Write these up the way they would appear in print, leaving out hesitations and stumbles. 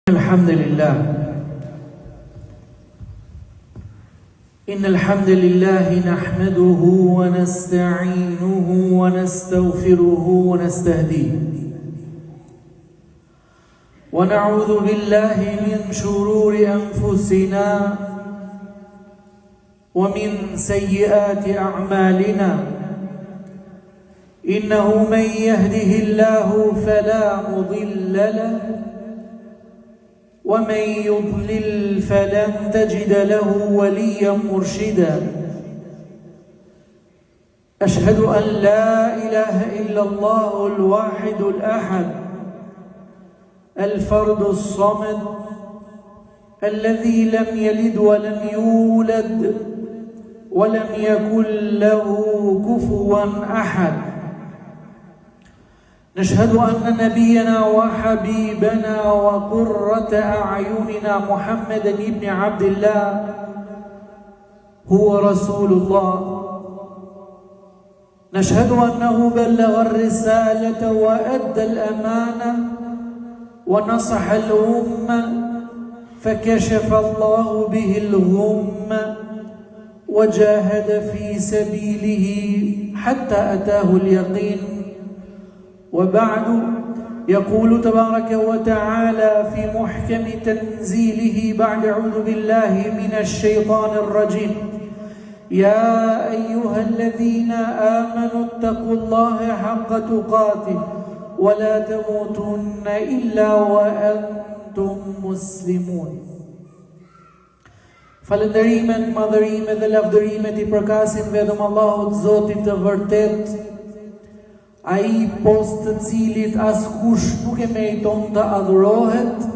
الحمد لله إن الحمد لله نحمده ونستعينه ونستغفره ونستهديه ونعوذ بالله من شرور أنفسنا ومن سيئات أعمالنا إنه من يهده الله فلا مضل له ومن يضلل فلن تجد له وليا مرشدا أشهد أن لا إله إلا الله الواحد الأحد الفرد الصمد الذي لم يلد ولم يولد ولم يكن له كفوا أحد نشهد أن نبينا وحبيبنا وقرة أعيننا محمدا بن عبد الله هو رسول الله نشهد أنه بلغ الرسالة وأدى الأمانة ونصح الأمة فكشف الله به الغمة وجاهد في سبيله حتى أتاه اليقين وبعد يقول تبارك وتعالى في محكم تنزيله بعد أعوذ بالله من الشيطان الرجيم يا أيها الذين آمنوا اتقوا الله حق تقاته ولا تموتن إلا وأنتم مسلمون Falënderimet, madhërimet dhe lavdërimet I përkasin vetëm Allahut Zotit të vërtet, Ai post të cilit askush nuk e meriton të adhurohet,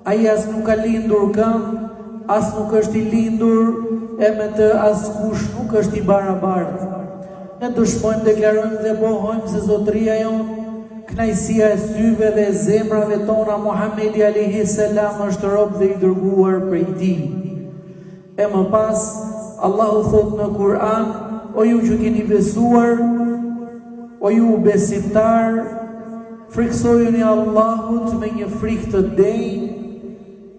ai as nuk ka lindur kënd, as nuk është I lindur, e me të askush nuk është I barabartë. Ne dëshmojmë, deklarojmë dhe pohojmë se zotëria jonë, kënaqësia e syve dhe e zemrave tona, Muhamedi alayhi salam është rob dhe I dërguar prej Tij. E më pas, Allahu thot në Kur'an, o ju që keni besuar, o ju besimtar, friksojeni Allahut me një frikë të denjë,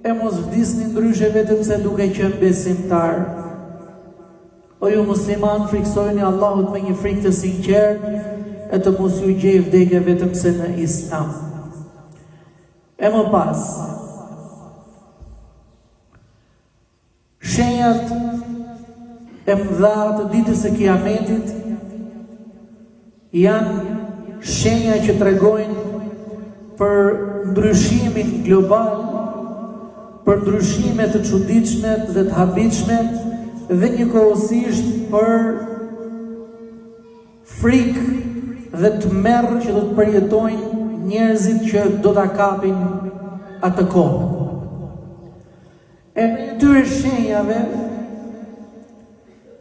e mos vdisni ndryshe vetëm se duke qenë besimtar. O ju musliman, friksojeni Allahut me një frikë të sinqertë, e të mos ju gjej vdekje vetëm se në Islam. E më pas, shenjat e mëdha të ditës së Kiametit janë shenja që tregojnë për ndryshimin global, për ndryshime të çuditshme dhe të habitshme, dhe njëkohësisht për frikë dhe tmerr që do të përjetojnë njerëzit që do ta kapin atë kohë. E me këtyre shenjave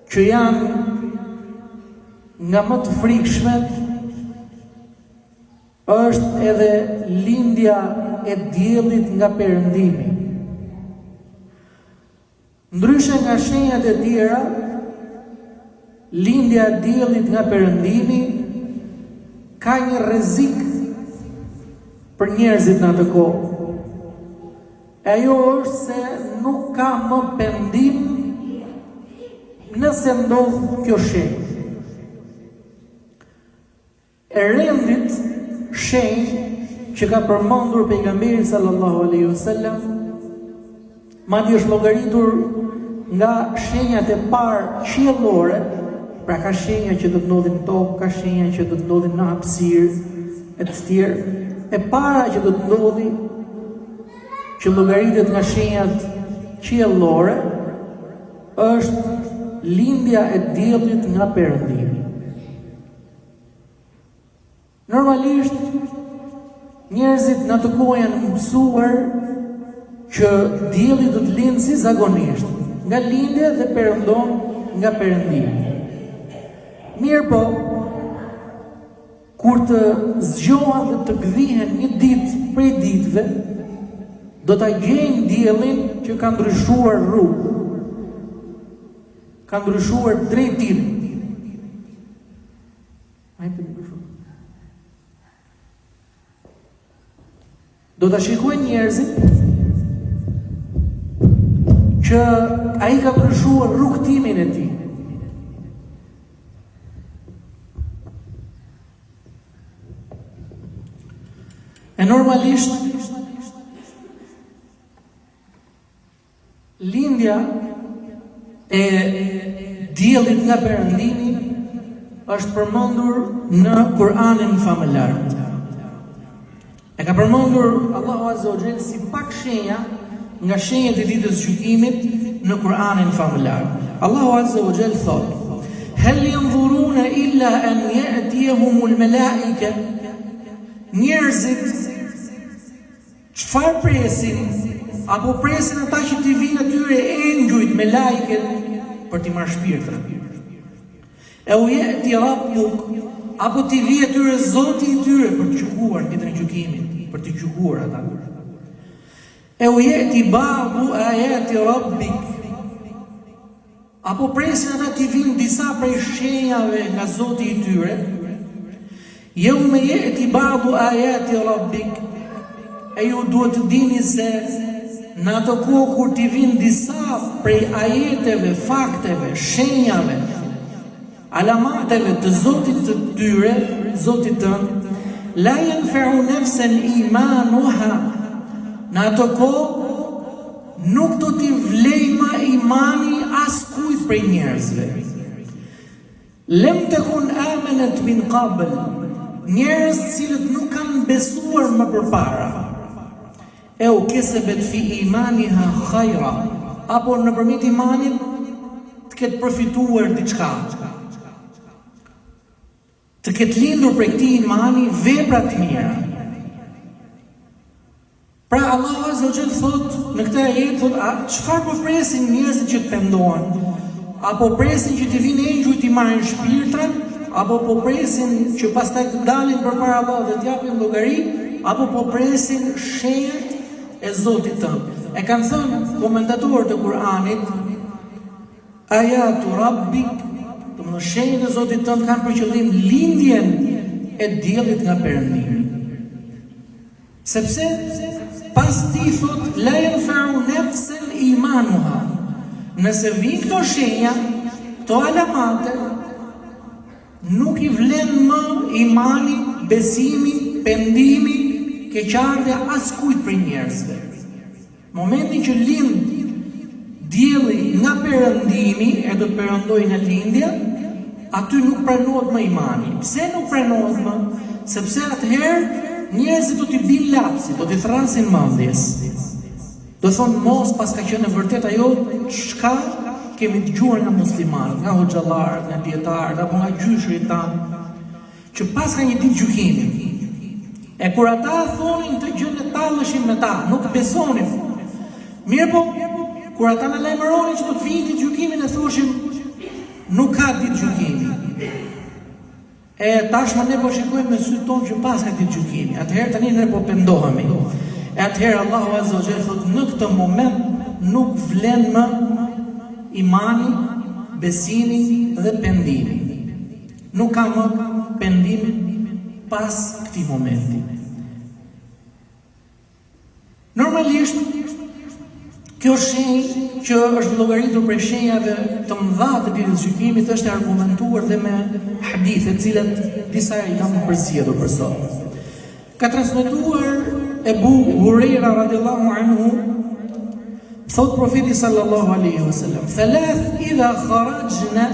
që janë nga më të frikshmet është edhe lindja e diellit nga perëndimi. Ndryshe nga shenjat e tjera, lindja e diellit nga perëndimi ka një rrezik për njerëzit në atë kohë. Ajo është se nuk ka më pendim nëse ndodh kjo shenjë. E rendit shenjë që ka përmendur pejgamberi sallallahu alaihi wasallam, madje është llogaritur nga shenjat e parë qiellore, pra ka shenja që do të ndodhin në tokë, ka shenja që do të ndodhin në hapësirë e të tjerë. E para që do të ndodhi, që llogaritet nga shenjat qiellore, është lindja e diellit nga perëndimi. Normalisht, njerëzit në të kohë janë mësuar që dielli do të lindë si zakonisht, nga lindja dhe perëndon nga perëndimi. Mirë po, kur të zgjohen dhe të gdhihen një ditë prej ditëve, do ta gjejnë diellin që ka ndryshuar rrugë, ka ndryshuar drejtim. Do ta shikojnë njerëzit që ai ka ndryshuar rrugtimin e tij. E normalisht lindja e diellit nga perëndimi është përmendur në Kur'anin famëlar. E ka përmendur Allahu Azza wa Jalla si pak shenja nga shenjat e ditës gjykimit në Kur'anin famëlar. Allahu Azza wa Jalla thotë: "Hal yanzuruna illa an ya'tiyahumul malaika." Njerëzit çfarë presin? Apo presin ata që t'i vinë atyre engjujt me lajket për t'i marrë shpirtrat? E u ya'ti rabbuk, apo t'i vi atyre Zoti i tyre për të gjykuar ditën e gjykimit, për t'i gjykuar ata. E u ya'ti ba'du ayati rabbik, apo presin ata t'i vinë disa prej shenjave nga Zoti i tyre. Yawma ya'ti ba'du ayati rabbik, e ju duhet të dini se në ato kohë kur t'i vinë disa prej ajeteve, fakteve, shenjave, alamateve të Zotit të tyre, Zotit tënd, la yanfa'u nafsan imanuha, në ato kohë nuk do t'i vlejë më imani askujt prej njerëzve. Lem takun amanat min qabl, njerëz cilët nuk kanë besuar më përpara. E u kesebet fi imaniha khajra, apo nëpërmjet imanit të ketë përfituar diçka, të ketë lindur prej këtij imani vepra të mira. Pra Allahu Azza wa Jalla thotë në këtë ajet, thotë, çfarë po presin njerëzit që të pendohen? Apo presin që të vinë engjujt i marrin shpirtrat, apo po presin që pastaj të dalin përpara Allahut dhe të japin llogari, apo po presin shenjat e Zotit tënd? E kanë thënë komentatorët e Kur'anit, ayatu rabbik, domethënë shenjat e Zotit tënd kanë për qëllim lindjen e diellit nga perëndimi. Sepse pas ti thot la yanfa'u nafsan imanuha. Nëse vijnë këto shenja, këto alamate, nuk i vlen më imani, besimi, pendimi, keqardhja askujt prej njerëzve. Momentin që lind dielli nga perëndimi, e do të perëndojë në lindje, aty nuk pranohet më imani. Pse nuk pranohet më? Sepse atëherë njerëzit do t'i bin lapsi, do t'i thrasin mendjes. Do thonë mos pas ka qenë e vërtet ajo çka kemi dëgjuar nga muslimanët, nga hoxhallarët, nga dietarët apo nga gjyshrit tanë, që pas ka një ditë gjykimi. E kur ata thonin të gjën e tallëshin me ta, nuk besonin. Mirë po, kur ata na lajmëronin që do të vijë ditë gjykimi, ne thoshim nuk ka ditë gjykimi. E tashmë ne po shikojmë me sy tonë që pas ka ditë gjykimi. Atëherë tani ne po pendohemi. E atëherë Allahu Azza wa Jalla thotë në këtë moment nuk vlen më imani, besimi dhe pendimi. Nuk ka më pendimi pas këtij momenti. Normalisht kjo shenjë që është llogaritur prej shenjave të mëdha të ditës gjykimit është argumentuar dhe me hadithe, të cilat disa i kanë përzgjedhur për sot. Ka transmetuar Ebu Hurajra radhiyallahu anhu, thot profeti sallallahu alaihi wasallam, thalath idha kharajna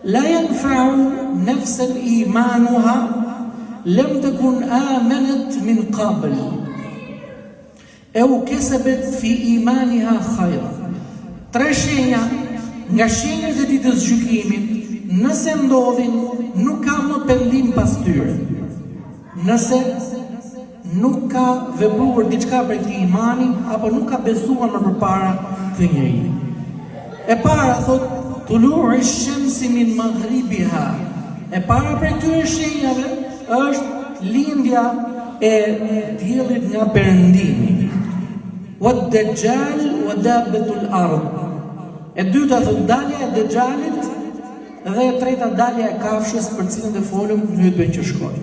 la yanfa'u nafsan imanuha lam takun amanat min qabl au kasabat fi imaniha khayra. Tre shenja nga shenjat e ditës gjykimit, nëse ndodhin, nuk ka më pendim pas tyre. Nëse nuk ka vepruar diçka për këtij imani, apo nuk ka besuar më përpara këtë njeri. E para thot tulu'u ash-shamsi min maghribiha. E para prej këtyre shenjave është lindja e diellit nga perëndimi. Wad-dajjal wa dabbatul ard. E dyta thot dalja e dajjalit dhe e treta dalja e kafshës për cilën dhe folëm në hutbën që shkoi.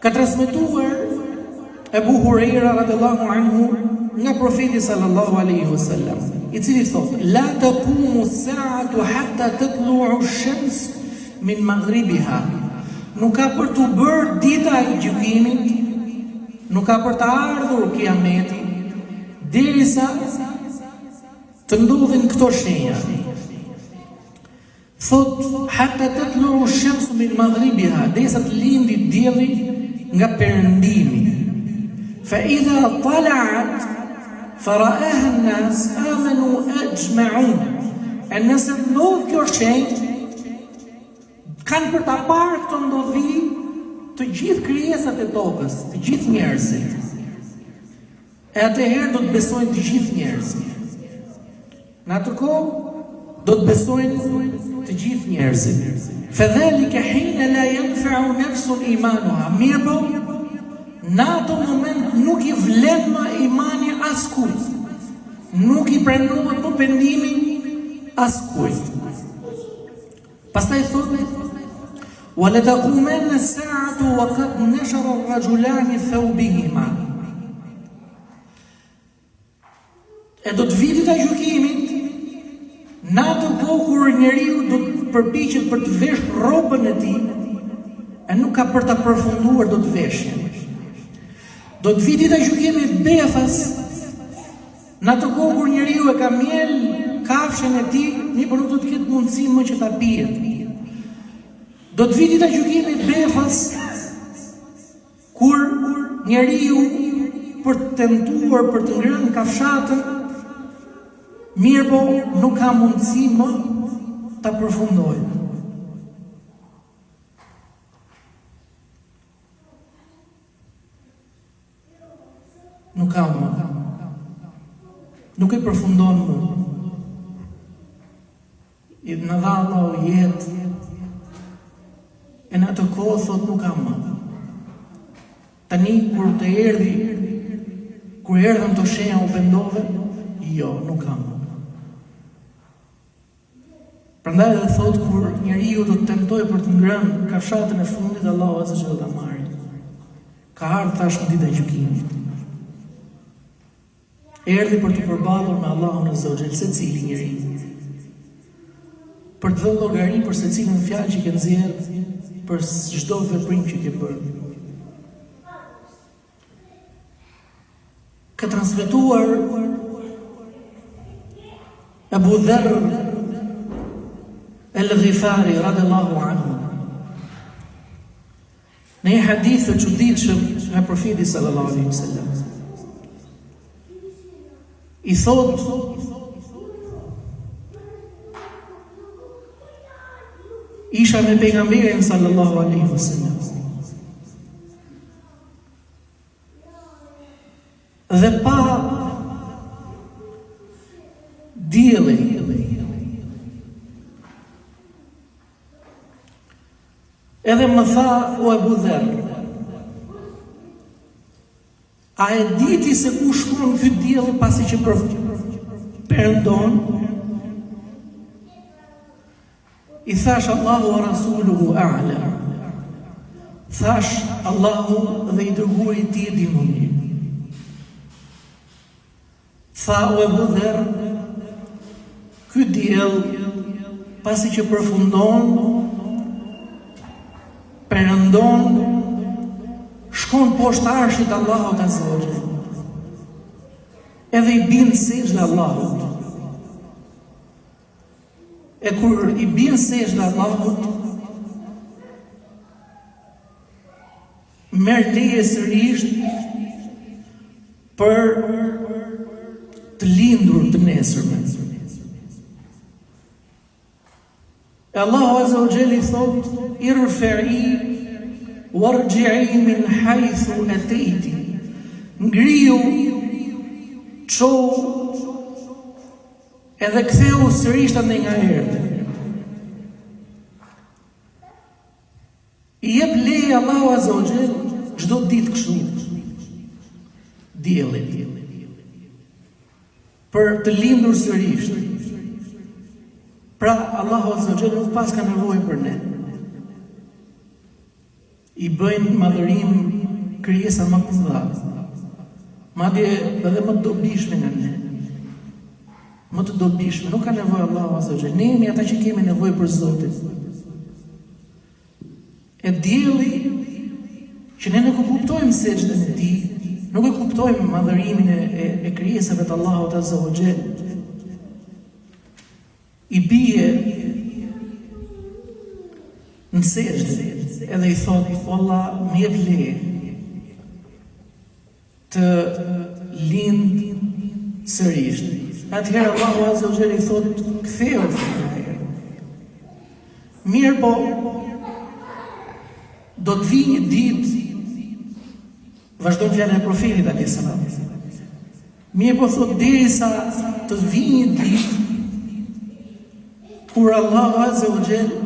Ka transmetuar Ebu Hurajra radhiyallahu anhu nga profeti sallallahu alaihi wasallam, i cili thotë: "La taqumu as-sa'atu hatta tatlu'u ash-shams min maghribiha." Nuk ka për të bërë dita e gjykimit, nuk ka për të ardhur kiameti, derisa të ndodhin këto shenja. Thot, hatta tatlu'u ash-shamsu min maghribiha, derisa të lindi dielli nga perëndimi. Fa idha tala'at fara'aha an-nas amanu ajma'un. E nëse ndodh kjo shenjë, kanë për ta parë këtë ndodhi të gjithë krijesat e tokës, të gjithë njerëzit. E atëherë do të besojnë të gjithë njerëzit. Në atë kohë do të besojnë të gjithë njerëzit. Fadhalika hina la yanfa'u nafsun imanuha. Mirë, në atë moment nuk i vlen më imani askujt. Nuk i pranohet më pendimi askujt. Pastaj thotë: "ولتقومن الساعة وقد نشر الرجلان ثوبهما." E do të vijë dita e gjykimit, në atë kohë kur njeriu do të përpiqet për të veshur rrobën e tij, e nuk ka për ta përfunduar do të veshë. Do të vijë dita e gjykimit befas, në atë kohë kur njeriu e ka miel kafshën e tij, por nuk do të ketë mundësi më që ta pijë. Do të vijë dita e gjykimit befas, kur njeriu për të tentuar për të ngrënë kafshatën, mirë po nuk ka mundësi më ta përfundojë. Nuk ka më. Nuk e përfundon më. I në dha Allahu jetë, e në atë kohë thot nuk kam më. Tani kur të erdhi, kur erdhën të shenja u pendove, jo, nuk kam më. Prandaj edhe thot kur njeriu do të tentojë për të ngrënë kafshatën e fundit, Allahu azza wa jalla ta marrë. Ka ardhur tash në ditën e gjykimit. Erdhi për të përballur me Allahun azza wa jalla secili njeri. Për të dhënë llogari për secilën fjalë që ke nxjerrë, për çdo veprim që ke bërë. Ka transmetuar Abu Dharr al-Ghifari radhiyallahu anhu në një hadith të çuditshëm nga profeti sallallahu alaihi wasallam. I thot: isha me pejgamberin sallallahu alaihi wasallam. Dhe pa diellin. Edhe më tha: o Abu Dharr, a e diti se ku shkon ky diell pasi që perëndon? I thash: Allahu wa rasuluhu a'lam. Thash: Allahu dhe i dërguari i tij di më mirë. Tha: o Abu Dharr, ky diell pasi që përfundon, perëndon, shkon poshtë arshit Allahut azza wa jalla. Edhe i bin sejdë Allahut. E kur i bin sejdë Allahut, merr leje sërish për të lindur të nesërmen. E Allahu azza wa jalla i thot: irfa'i warji'i min haythu atayti. Ngriu, ço, edhe ktheu sërish tani nga erdhe. I jep leje Allahu azza wa jalla çdo ditë kështu. Dielli. Për të lindur sërish. Pra Allahu azza wa jalla nuk pas ka nevojë për ne. I bëjnë madhërim krijesa më të mëdha. madje edhe më të dobishme nga ne. Më të dobishme, nuk ka nevojë Allahu azza wa jalla. Ne jemi ata që kemi nevojë për Zotin. E dielli që ne nuk e kuptojmë sejdën e tij, nuk e kuptojmë madhërimin e krijesave të Allahut azza wa jalla. I bie në sejdë edhe i thotë, "Allah, më jep leje të lind sërish." Atëherë Allahu azza wa jalla i thotë, "Ktheu." Mirë po, do të vijë një ditë, vazhdon fjala e profetit alayhis salam. Mirë po thotë, derisa të vijë një ditë kur Allahu azza wa jalla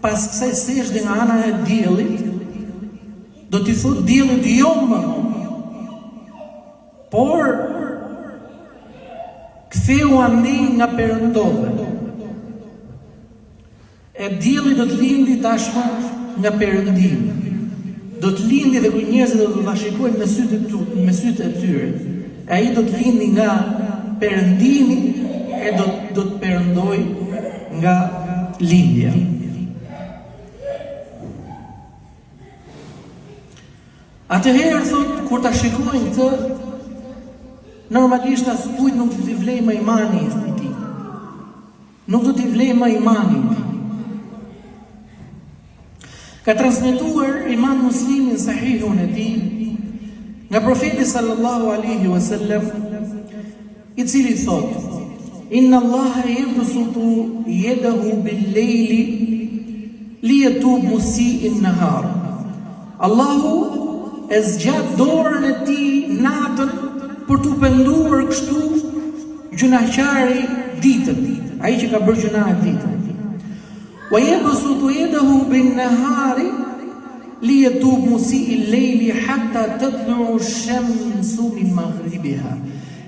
pas kësaj sejdë nga ana e diellit, do t'i thotë diellit, "Jo më, por ktheu andej nga perëndove." E dielli do të lindi tashmë nga perëndimi. Do të lindi dhe kur njerëzit do ta shikojnë me sytë e tyre. Ai do të lindi nga perëndimi e do të perëndoj nga lindja. Atëherë thot, kur ta shikojnë këtë, normalisht as kujt nuk do t'i vlej më imani i tij. Nuk do t'i vlej më imani i tij. Ka transmetuar Imam Muslimi në Sahihun e tij nga profeti sallallahu alaihi wasallam, i cili thot, "Inna Allaha yabsutu yadahu bil-layli liyatub musii'in nahar." Allahu e zgjat dorën e tij natën për t'u penduar kështu gjunaqari ditën, ai që ka bërë gjuna ditën. Wa yabsutu yadahu bin-nahari liyatub musii'il layli hatta tatlu'u ash-shamsu min maghribiha.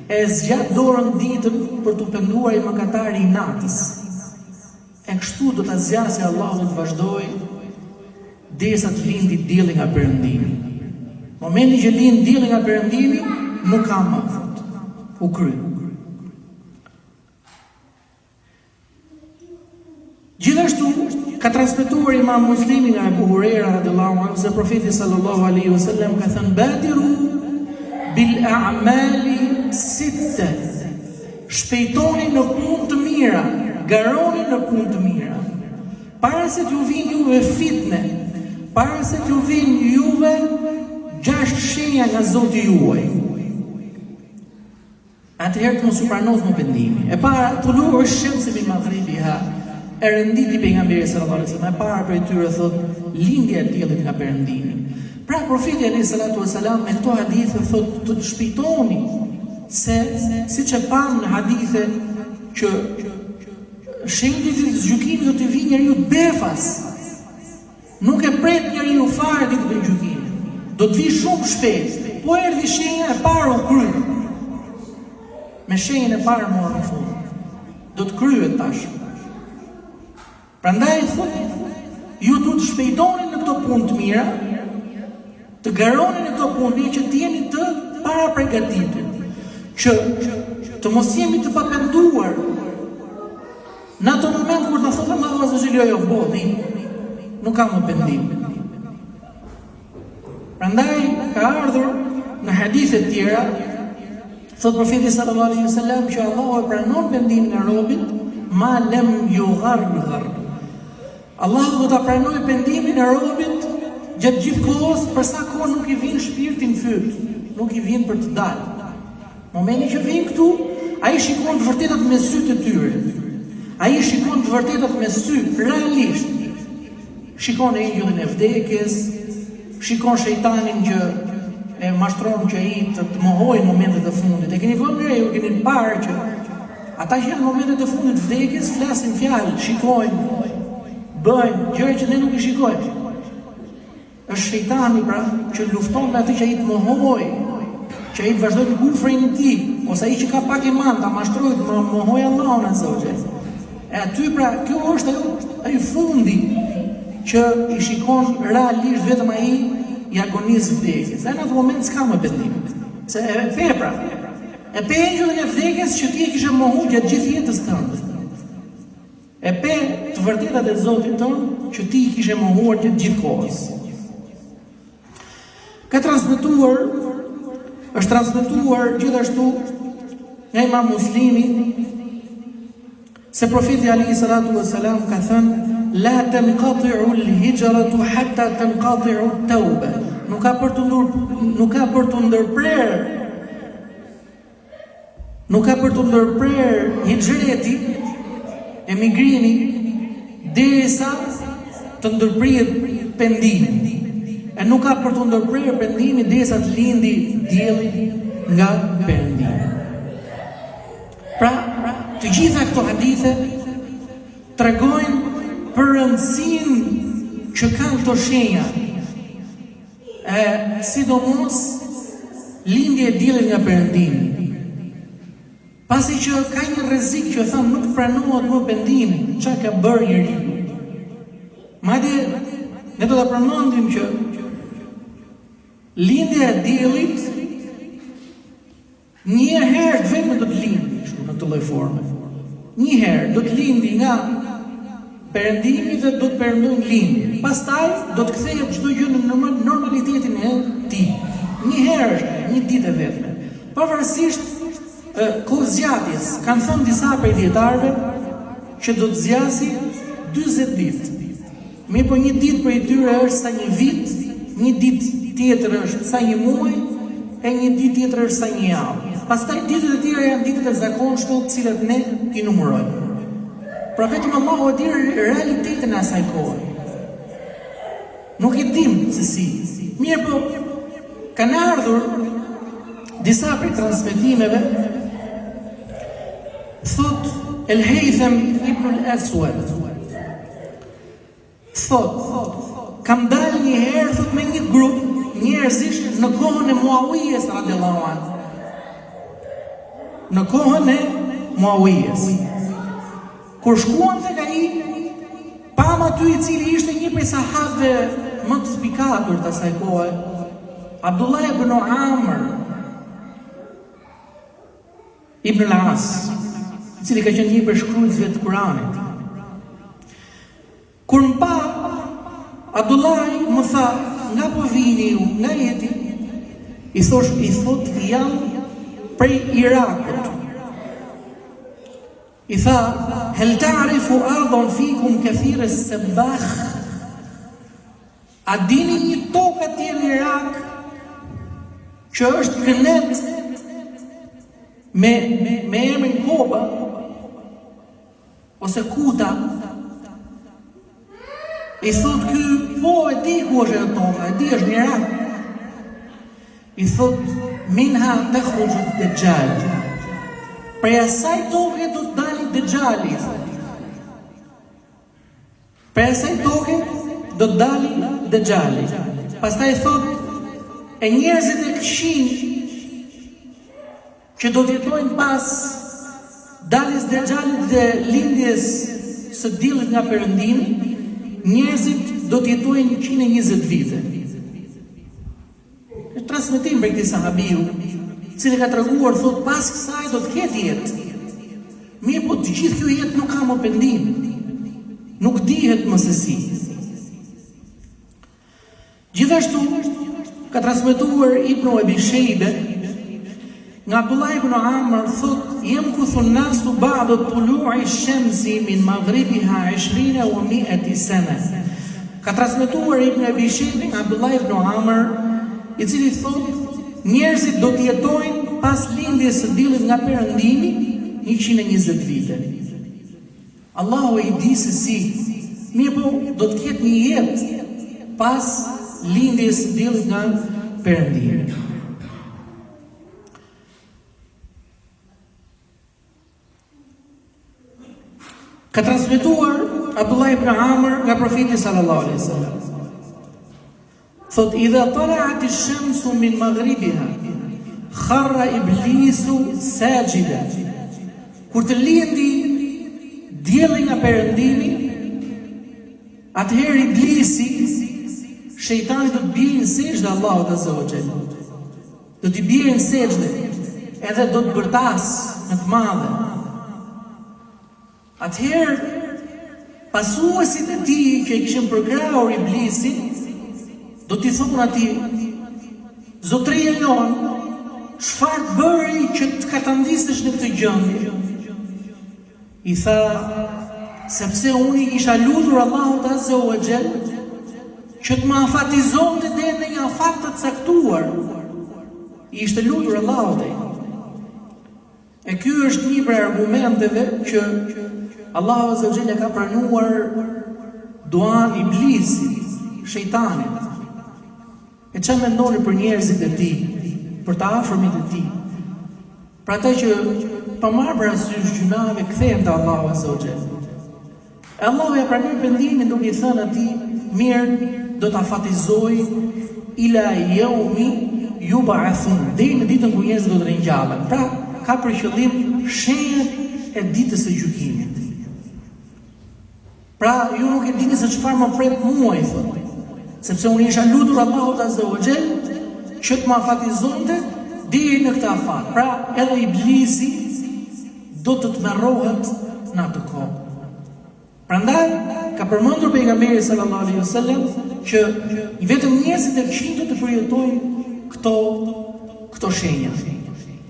E zgjat dorën ditën për t'u penduar i mëkatari i natës. E kështu do ta zgjasë Allahu të vazhdoj derisa të lindi dielli nga perëndimi. Momenti që lind dielli nga perëndimi, nuk ka më thot, u kry. Gjithashtu ka transmetuar Imam Muslimi nga Abu Huraira radhiyallahu anhu se profeti sallallahu alaihi wasallam ka thënë, "Badiru bil a'mali sitta." Shpejtoni në punë të mira, garoni në punë të mira. Para se t'ju vinë juve fitne, para se t'ju vinë juve 6 shenja nga Zoti juaj. Atëherë të mos u pranohet më pendimi. E para, tulu'u ash-shamsi min maghribiha. E renditi pejgamberi sallallahu alaihi wasallam, e para prej tyre thot, lindja e diellit nga perëndimi. Pra profeti alayhi salatu wasalam me këto hadithe thot të shpejtoni, se siç e pam në hadithe që shenjtë e gjykimit do të vijë njeriu befas. Nuk e pret njeriu fare ditën e gjykimit. Do të vijë shumë shpejt. Po erdhi shenja e parë u kry. Me shenjën e parë morën në fund. Do të kryhet tash. Prandaj thot, ju duhet të shpejtoni në këto punë të mira, të garoni në këto punë që të jeni të para përgatitur, që të mos jemi të papenduar. Në ato moment kur të thotë Allahu azza wa jalla, bodi, nuk ka më pendim. Prandaj ka ardhur në hadithe të tjera, thot profeti sallallahu alaihi wasallam që Allahu e pranon pendimin e robit ma lem yugharghar. Allahu do ta pranojë pendimin e robit gjatë gjithë kohës, për sa kohë nuk i vjen shpirti në fyt, nuk i vjen për të dalë. Momenti që vjen këtu, ai shikon të vërtetat me sytë e tyre. Ai shikon të vërtetat me sy, realisht. Shikon engjëllin e vdekjes, shikon shejtanin që e mashtron që ai të mohojë në momentet e fundit. E keni vënë re, ju keni parë që ata që janë në momentet e fundit të vdekjes flasin fjalë, shikojnë, bëjnë gjëra që ne nuk i shikojmë. Është shejtani pra që lufton me atë që ai të mohojë, që ai të vazhdojë kufrin e tij, ose ai që ka pak iman ta mashtrojë të mohojë Allahun azza wa jalla. E aty pra, kjo është ai fundi që i shikon realisht vetëm ai i agonisë vdekjes. Në atë moment s'ka më pendim. Se e pepra. E pe engjëllin e vdekjes që ti e kishe mohuar gjatë gjithë jetës tënde. E pe të vërtetat e Zotit tonë që ti i kishe mohuar gjatë gjithë kohës. Është transmetuar gjithashtu nga Imam Muslimi se profeti alayhi salatu wassalam ka thënë la tanqati'u al-hijratu hatta tanqati'u at-tawba. Nuk ka për të ndërprer hijreti, emigrimi, derisa të ndërprihet pendimi. E nuk ka për të ndërprer pendimi derisa të lindi dielli nga perëndimi. Pra, të gjitha këto hadithe tregojnë për rëndësinë që kanë këto shenja. Sidomos lindja e diellit nga perëndimi. Pasi që ka një rrezik që thon nuk pranohet më pendimi, çka ka bërë njeriu. Madje ne do ta përmendim që lindja e diellit një herë vetëm do të lindi në këtë lloj forme. Një herë do të lindi nga perëndimi dhe do të perëndojë lindje. Pastaj do të kthehet çdo gjë në normalitetin e tij. Një herë, një ditë vetëm. Pavarësisht kohës zgjatjes, kanë thënë disa prej dietarëve që do të zgjasë 40 ditë. Mirë, po një ditë prej tyre është sa një vit, një ditë tjetër është sa një muaj, e një ditë tjetër është sa një javë. Pastaj ditët e tjera janë ditët e zakonshme, të cilat ne i numërojmë. Pra vetëm Allahu e di realitetin e asaj kohe. Nuk e dim se si. Mirë, po kanë ardhur disa prej transmetimeve. Thot El-Haytham ibn al-Aswad, thot kam dalë një herë thot me një grup njerëzish në kohën e Muawijes radhiyallahu anhu. Në kohën e Muawijes. Kur shkuan tek ai, pam aty i cili ishte një prej sahabëve më të spikatur të asaj kohe, Abdullah ibn Amr ibn al-As, i cili ka qenë një prej shkruesve të Kuranit. Kur më pa, Abdullah më tha, nga po vini ju, nga jeti? I thot, jam prej Irakut. I tha, hel ta'rifu ardhon fikum kathir as-sabbah? A dini një tokë atje në Irak që është kënet me emrin Koba ose Kuta? I thot ky, po e di ku është e toka, e di është një Irak. I thot, minha të khrugjët Dejjal. Prej asaj toke do të dali Dejjali. Prej asaj toke do të dali Dejjali. Pastaj thot, e njerëzit e këshin që do të jetojnë pas daljes Dejjalit dhe lindjes së diellit nga perëndimi, njerëzit do të jetojnë 120 vite. Është transmetim prej këtij sahabiu, i cili ka treguar thot pas kësaj do të ketë jetë. Mirë, po të gjithë kjo jetë nuk ka më pendim. Nuk dihet më se si. Gjithashtu ka transmetuar Ibn Abi Shaybe nga Abdullah ibn Amr thot yamkuthu an-nasu ba'da tulu'i ash-shamsi min maghribiha 20 wa 100 sana. Ka transmetuar Ibn Abi Shaybe nga Abdullah ibn Amr, i cili thot njerëzit do të jetojnë pas lindjes së diellit nga perëndimi 120 vite. Allahu e di se si. Mirë, po do të ketë një jetë pas lindjes së diellit nga perëndimi. Ka transmetuar Abdullah ibn Amr nga profeti sallallahu alaihi wasallam. Thot idha tala'at ash-shamsu min maghribiha kharra iblisu sajida. Kur të lindi dielli nga perëndimi, atëherë iblisi, shejtani do të bijë në sejdë Allahut azza wa jalla. do t'i bjerë në sejdë, edhe do të bërtas në të madhe. Atëherë, pasuesit e tij që i kishin përkrahur iblisin, do t'i thonë atij: Zotëria jonë, çfarë bëri që të katandisësh në këtë gjendje? I tha: sepse unë i kisha lutur Allahut Azza wa Jall që të më afatizonte dhe në një afat të caktuar. I ishte lutur Allahut. E ky është një prej argumenteve që Allahu Azza wa Jall ka pranuar duan iblisit, shejtanit. E çfarë mendoni për njerëzit e tij, për të afërmit e tij? Për ata që pa marrë parasysh gjunave kthehen te Allahu Azza wa Jall. Allahu ja pranoi pendimin duke i thënë atij: mirë, do ta fatizoj ila yaumi yub'athun, deri në ditën kur njerëzit do të ringjallen. Pra, ka për qëllim shenjat e ditës së gjykimit. Pra, ju nuk e dini se çfarë më pret mua, i thotë. Sepse unë isha lutur Allahut Azza wa Jall që të më afatizonte deri në këtë afat. Pra, edhe iblisi do të tmerrohet në atë kohë. Prandaj ka përmendur pejgamberi sallallahu alaihi wasallam që vetëm njerëzit e qinjtë të përjetojnë këto shenja.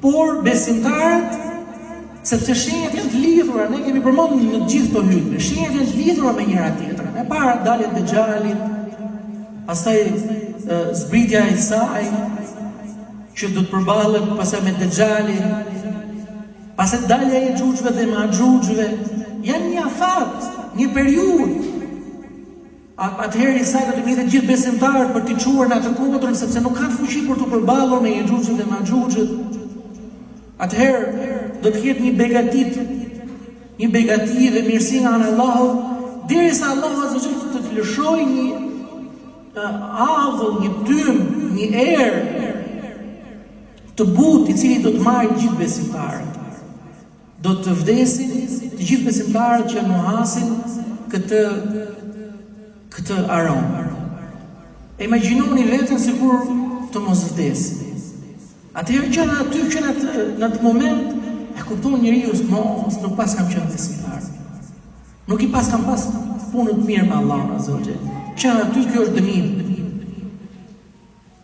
Por besimtarët, sepse shenjat janë të lidhura, ne kemi përmendur në të gjithë këto hyrje. Shenjat janë të lidhura me njëra tjetrën. E para dalja e Dexhalit, pastaj zbritja e saj që do të përballet pastaj me Dexhalin, pastaj dalja e Xhuxhve dhe Maxhuxhve. Janë një afat, një periudhë. Atëherë Isa do të vitë gjithë besimtarët për t'i çuar në atë kundërtën, sepse nuk kanë fuqi për të përballur me Xhuxhët dhe Maxhuxhët. Atëherë do të ketë një begati dhe mirësi nga ana e Allahut, derisa Allahu Azza wa Jalla të lëshojë një avull, një tym, një erë të butë i cili do të marrë gjithë besimtarët. Do të vdesin të gjithë besimtarët që nuhasin këtë aromë. E imagjinoni veten sikur të mos vdesin. Atëherë që aty që në atë moment e kupton njeriu se nuk pas kam qenë besimtar. Nuk i pas kam pas punë të mirë me Allahun Azza wa Jall. Që aty kjo është dënim.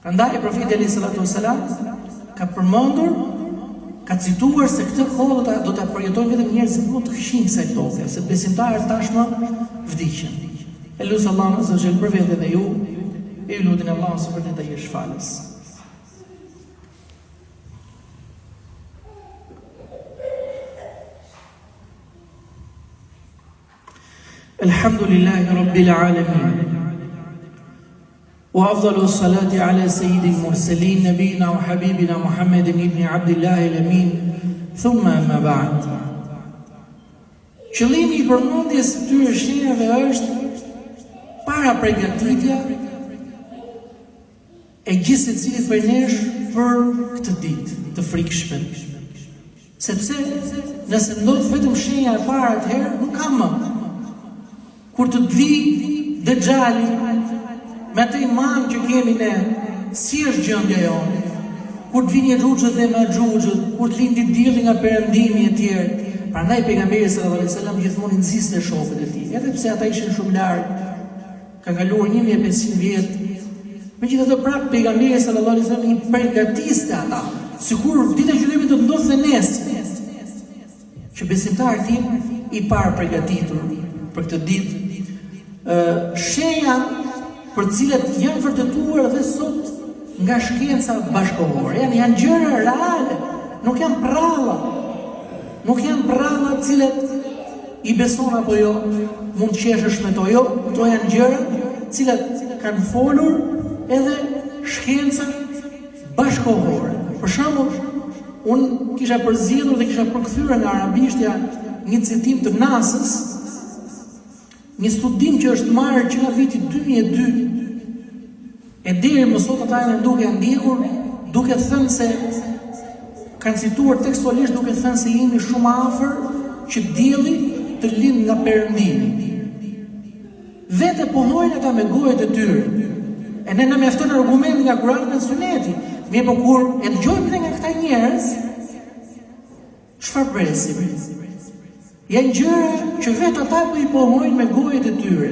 Prandaj profeti alayhi salatu wasalam ka përmendur, ka cituar se këtë kohë do ta përjetojnë vetëm njerëzit më të këqij kësaj toke, se besimtarët tashmë vdiqën. E lutem Allahun Azza wa Jall për vete dhe ju, e ju lutin Allahun se vërtet ai është falës. Alhamdulillahi Rabbil Alamin. وأفضل الصلاة على سيد المرسلين نبينا وحبيبنا محمد بن عبد الله الأمين ثم أما بعد. Qëllimi I përmendjes së këtyre shenjave është para përgatitja e gjithë secilit prej nesh për këtë ditë të frikshme. Sepse nëse ndodh vetëm shenja e para atëherë nuk ka më. Kur të vi Dexhali me atë iman që kemi ne, si është gjendja jonë? Kur të vinë Xhuxhët dhe Maxhuxhët, kur të lindi dielli nga perëndimi e tjerë. Prandaj pejgamberi sallallahu alajhi wasallam gjithmonë nxiste shokët e tij, edhe pse ata ishin shumë larg. Ka kaluar 1500 vjet. Megjithatë prapë pejgamberi sallallahu alajhi wasallam I përgatiste ata, sikur dita e gjykimit do të ndodhte nesër. Që besimtarët I parë përgatitur për këtë ditë, shenja për cilat janë vërtetuar dhe sot nga shkenca bashkëkohore. Janë gjëra reale, nuk janë pralla. Nuk janë pralla të cilat I beson apo jo, mund të qeshësh me to, jo, këto janë gjëra të cilat kanë folur edhe shkenca bashkëkohore. Për shembull, unë kisha përzgjedhur dhe kisha përkthyer nga arabishtja një citim të NASA-s, një studim që është marrë që nga viti 2002 e deri më sot ata janë duke ndjekur, duke thënë se kanë cituar tekstualisht duke thënë se jemi shumë afër që dielli të lind nga perëndimi. Vete pohojnë ata me gojët e tyre, E ne na mjafton argument nga Kurani dhe Suneti. Mirë po kur e dëgjojmë dhe nga këta njerëz, çfarë presim? Janë gjëra që vetë ata po i pohojnë me gojet e tyre.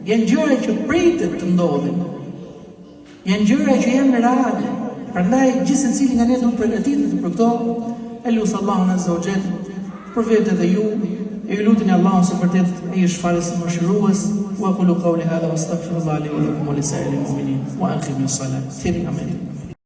Janë gjëra që pritet të ndodhin. Janë gjëra që janë reale. Prandaj gjithë secili nga ne duhet përgatitet për këto. E lutem Allahun Azza wa Jall për vetë dhe ju. E ju lutin Allahun se vërtet ai është falës i mëshirues. Wa qulu qawli hadha wastaghfirullaha li wa lakum wa lisa'iril mu'minin wa aqimus salat. Amin.